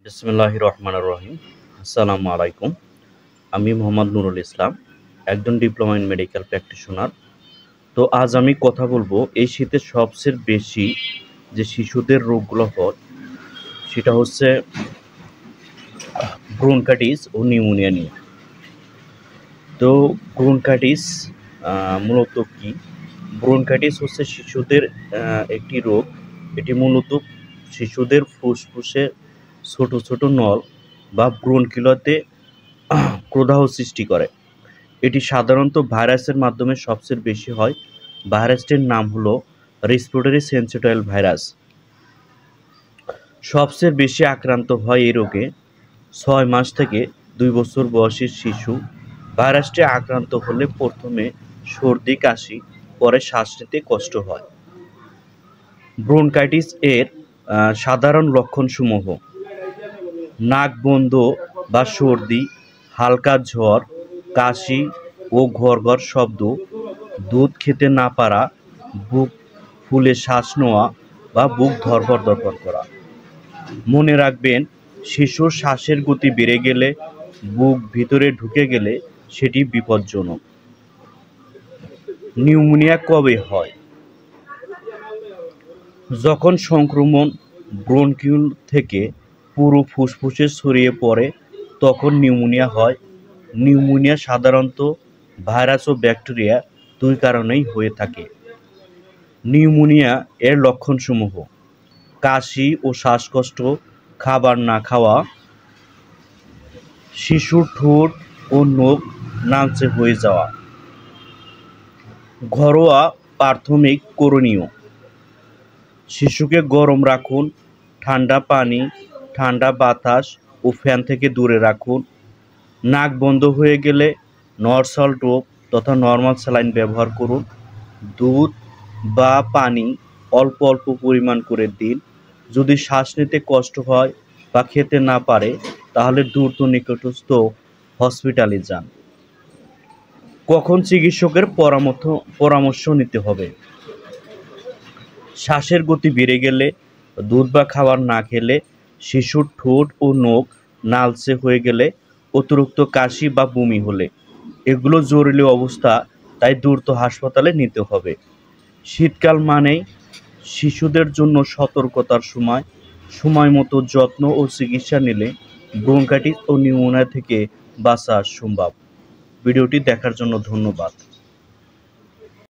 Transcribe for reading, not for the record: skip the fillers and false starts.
বিসমিল্লাহির রহমানির রহিম। আসসালামু আলাইকুম। আমি মোহাম্মদ নুরুল ইসলাম, একজন ডিপ্লোমা ইন মেডিকেল প্র্যাকটিশনার। তো আজ আমি কথা বলবো এই শীতে সবচেয়ে বেশি যে শিশুদের রোগগুলো হয় সেটা হচ্ছে ব্রোনকাইটিস ও নিউমোনিয়া নিয়ে। তো ব্রোনকাইটিস মূলত কি? ব্রোনকাইটিস হচ্ছে শিশুদের একটি রোগ। এটি মূলত শিশুদের ফুসফুসে ছোট ছোট নল বা ব্রোনকিউলাতে প্রদাহ সৃষ্টি করে। এটি সাধারণত ভাইরাসের মাধ্যমে সবচেয়ে বেশি হয়। ভাইরাসটির নাম হলো রেসপিরেটরি সিনসিটাইল ভাইরাস। সবচেয়ে বেশি আক্রান্ত হয় এই রোগে 6 মাস থেকে 2 বছর বয়সী শিশু। ভাইরাসটি আক্রান্ত হলে প্রথমে সর্দি কাশি, পরে শ্বাস নিতে কষ্ট হয়। ব্রোনকাইটিস এর সাধারণ লক্ষণসমূহ: নাক বন্ধ বা সর্দি, হালকা জ্বর, কাশি ও ঘড়ঘড় শব্দ, দুধ খেতে না পারা, বুক ফুলে শ্বাস নেওয়া বা বুক ধড়ফড় করা। মনে রাখবেন, শিশুর শ্বাসের গতি বেড়ে গেলে, বুক ভিতরে ঢুকে গেলে সেটি বিপজ্জনক। নিউমোনিয়া কবে হয়? যখন সংক্রমণ ব্রোনকিউল থেকে পুরো ফুসফুসে ছড়িয়ে পড়ে তখন নিউমোনিয়া হয়। নিউমোনিয়া সাধারণত ভাইরাস ও ব্যাকটেরিয়া দুই কারণেই হয়ে থাকে। নিউমোনিয়া এর লক্ষণসমূহ: কাশি ও শ্বাসকষ্ট, খাবার না খাওয়া, শিশুর ঠোঁট ও নখ লালচে হয়ে যাওয়া। ঘরোয়া প্রাথমিক করণীয়: শিশুকে গরম রাখুন, ঠান্ডা পানি, ঠান্ডা বাতাস ও ফ্যান থেকে দূরে রাখুন। নাক বন্ধ হয়ে গেলে নরসাল ড্রপ তথা নরমাল স্যালাইন ব্যবহার করুন। দুধ বা পানি অল্প অল্প পরিমাণ করে দিন। যদি শ্বাস নিতে কষ্ট হয় বা খেতে না পারে তাহলে দ্রুত নিকটস্থ হসপিটালে যান। কখন চিকিৎসকের পরামর্শ নিতে হবে? শ্বাসের গতি বেড়ে গেলে, দুধ বা খাবার না খেলে, শিশুর ঠোঁট ও নখ লালচে হয়ে গেলে, অতিরিক্ত কাশি বা বমি হলে। এগুলো জরুরি অবস্থা, তাই দ্রুত হাসপাতালে নিতে হবে। শীতকাল মানেই শিশুদের জন্য সতর্কতার সময়। সময় মতো যত্ন ও চিকিৎসা নিলে ব্রোনকাইটিস ও নিউমোনিয়া থেকে বাঁচা সম্ভব। ভিডিওটি দেখার জন্য ধন্যবাদ।